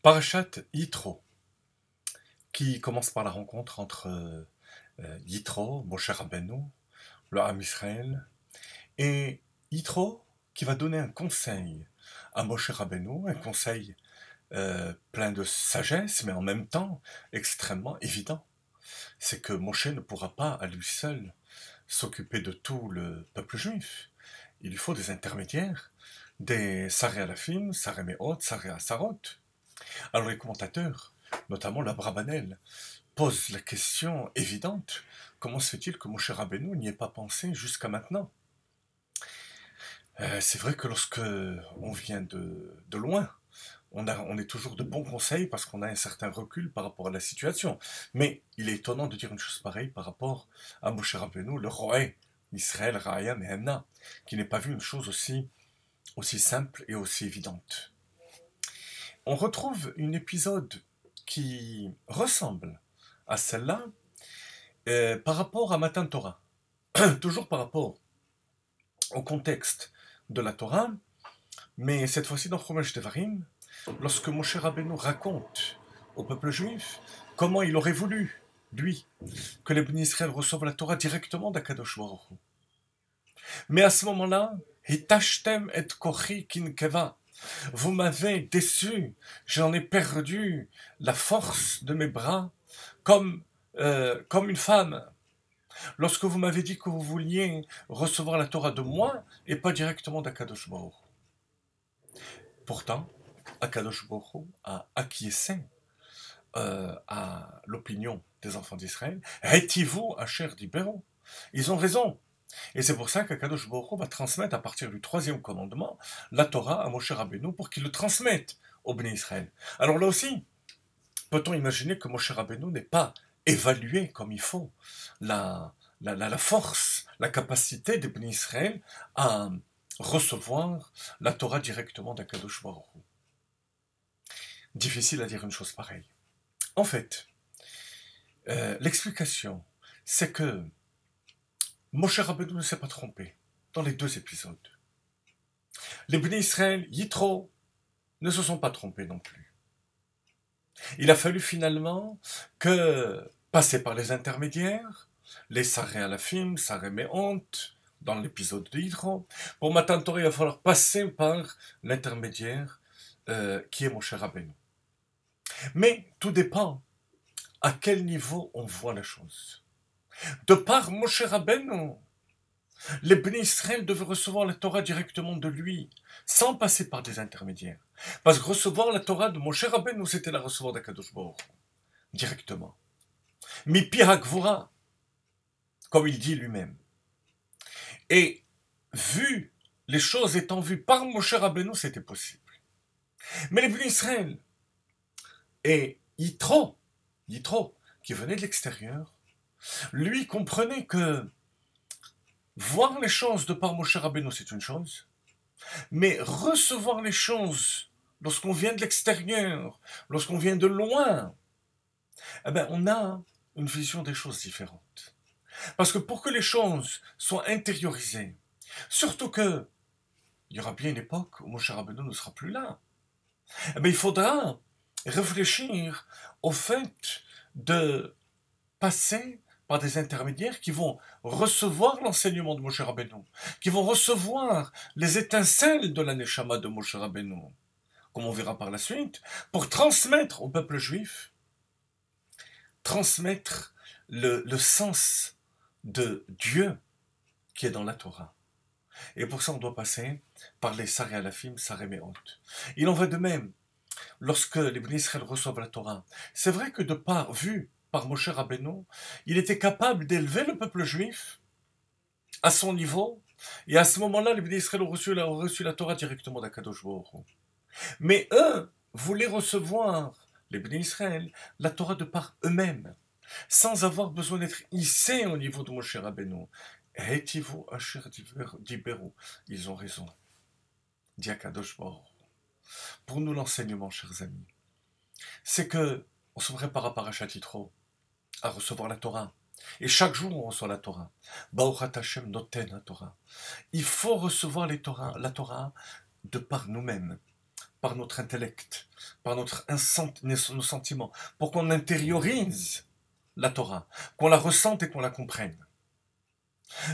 Parashat Yitro, qui commence par la rencontre entre Yitro, Moshe Rabbeinu, le Ham Israël, et Yitro qui va donner un conseil à Moshe Rabbeinu, un conseil plein de sagesse, mais en même temps extrêmement évident. C'est que Moshe ne pourra pas à lui seul s'occuper de tout le peuple juif. Il lui faut des intermédiaires, des Saré Alafim, Saré Meot, Saré Asarot. Alors les commentateurs, notamment l'Abrabanel, posent la question évidente: comment se fait-il que Moshe Rabbeinu n'y ait pas pensé jusqu'à maintenant? C'est vrai que lorsque on vient de loin, on est toujours de bons conseils parce qu'on a un certain recul par rapport à la situation. Mais il est étonnant de dire une chose pareille par rapport à Moshe Rabbeinu, le roi Israël, Raya Mehanna, qui n'est pas vu une chose aussi simple et aussi évidente. On retrouve un épisode qui ressemble à celle-là par rapport à Matan Torah. Toujours par rapport au contexte de la Torah, mais cette fois-ci dans Chumash Devarim, lorsque Moshe Rabbeinu raconte au peuple juif comment il aurait voulu, lui, que les bénis Israël reçoivent la Torah directement d'Akadosh Baruch Hu. Mais à ce moment-là, Hitashtem et kochi kinkeva, vous m'avez déçu, j'en ai perdu la force de mes bras comme une femme. Lorsque vous m'avez dit que vous vouliez recevoir la Torah de moi et pas directement d'Akadosh Baruch Hu. Pourtant, Akadosh Baruch Hu a acquiescé à l'opinion des enfants d'Israël. Rétivu Asher Dibero. Ils ont raison. Et c'est pour ça qu'Akadosh Baruch Hu va transmettre à partir du 3e commandement la Torah à Moshe Rabbeinu pour qu'il le transmette au Béné Israël. Alors là aussi, peut-on imaginer que Moshe Rabbeinu n'ait pas évalué comme il faut la force, la capacité des Béné Israël à recevoir la Torah directement d'Akadosh Baruch Hu? Difficile à dire une chose pareille. En fait, l'explication, c'est que Moshe Rabbeinu ne s'est pas trompé dans les 2 épisodes. Les Béné Israël, Yitro, ne se sont pas trompés non plus. Il a fallu finalement que passer par les intermédiaires, les Saré Alafim, Saré Meont, dans l'épisode de Yitro. Pour Matan Torah, il va falloir passer par l'intermédiaire qui est Moshe Rabbeinu. Mais tout dépend à quel niveau on voit la chose. De par Moshe Rabbeinu, les bénis Israël devaient recevoir la Torah directement de lui, sans passer par des intermédiaires. Parce que recevoir la Torah de Moshe Rabbeinu, c'était la recevoir d'Akadosh Baruch Hu, directement. Mipi Hakvura, comme il dit lui-même. Et vu les choses étant vues par Moshe Rabbeinu, c'était possible. Mais les bénis Israël et Yitro, qui venait de l'extérieur, lui comprenait que voir les choses de par Moshe Rabbeinu, c'est une chose, mais recevoir les choses lorsqu'on vient de l'extérieur, lorsqu'on vient de loin, eh ben, on a une vision des choses différentes. Parce que pour que les choses soient intériorisées, surtout que il y aura bien une époque où Moshe Rabbeinu ne sera plus là, eh ben, il faudra réfléchir au fait de passer par des intermédiaires qui vont recevoir l'enseignement de Moshe Rabbeinu, qui vont recevoir les étincelles de la Neshama de Moshe Rabbeinu, comme on verra par la suite, pour transmettre au peuple juif, transmettre le sens de Dieu qui est dans la Torah. Et pour ça, on doit passer par les Saré Alafim, Saré Meont. Il en va de même lorsque les bénis Israël reçoivent la Torah. C'est vrai que de par vu par Moshe Rabbeinu, il était capable d'élever le peuple juif à son niveau, et à ce moment-là, les bénis Israël ont reçu la Torah directement d'Akadosh Baruch Hu. Mais eux voulaient recevoir, les bénis Israël, la Torah de par eux-mêmes, sans avoir besoin d'être hissés au niveau de Moshe Rabbeinu. Hetivu Asher Diberu. Ils ont raison. Dit Akadosh Baruch Hu. Pour nous, l'enseignement, chers amis, c'est que on se prépare à Parashat Yitro, à recevoir la Torah. Et chaque jour, on reçoit la Torah. Ba'urat Hashem noten la Torah. Il faut recevoir la Torah de par nous-mêmes, par notre intellect, par nos sentiments, pour qu'on intériorise la Torah, qu'on la ressente et qu'on la comprenne.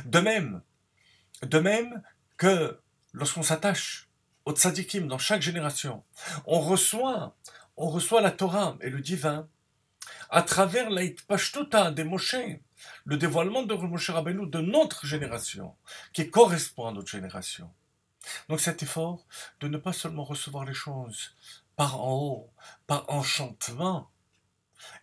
De même que lorsqu'on s'attache aux tzadikim dans chaque génération, on reçoit la Torah et le divin à travers la Hitpashtuta des Moshe, le dévoilement de Moshe Rabbeinu de notre génération, qui correspond à notre génération. Donc cet effort de ne pas seulement recevoir les choses par en haut, par enchantement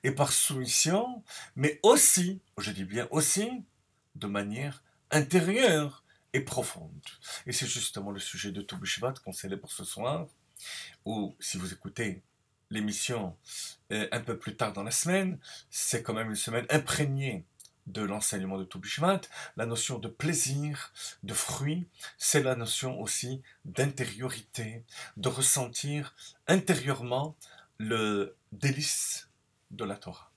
et par soumission, mais aussi, je dis bien aussi, de manière intérieure et profonde. Et c'est justement le sujet de Tou B'Shvat qu'on célèbre ce soir, ou si vous écoutez l'émission un peu plus tard dans la semaine, c'est quand même une semaine imprégnée de l'enseignement de Tou B'Shvat. La notion de plaisir, de fruit, c'est la notion aussi d'intériorité, de ressentir intérieurement le délice de la Torah.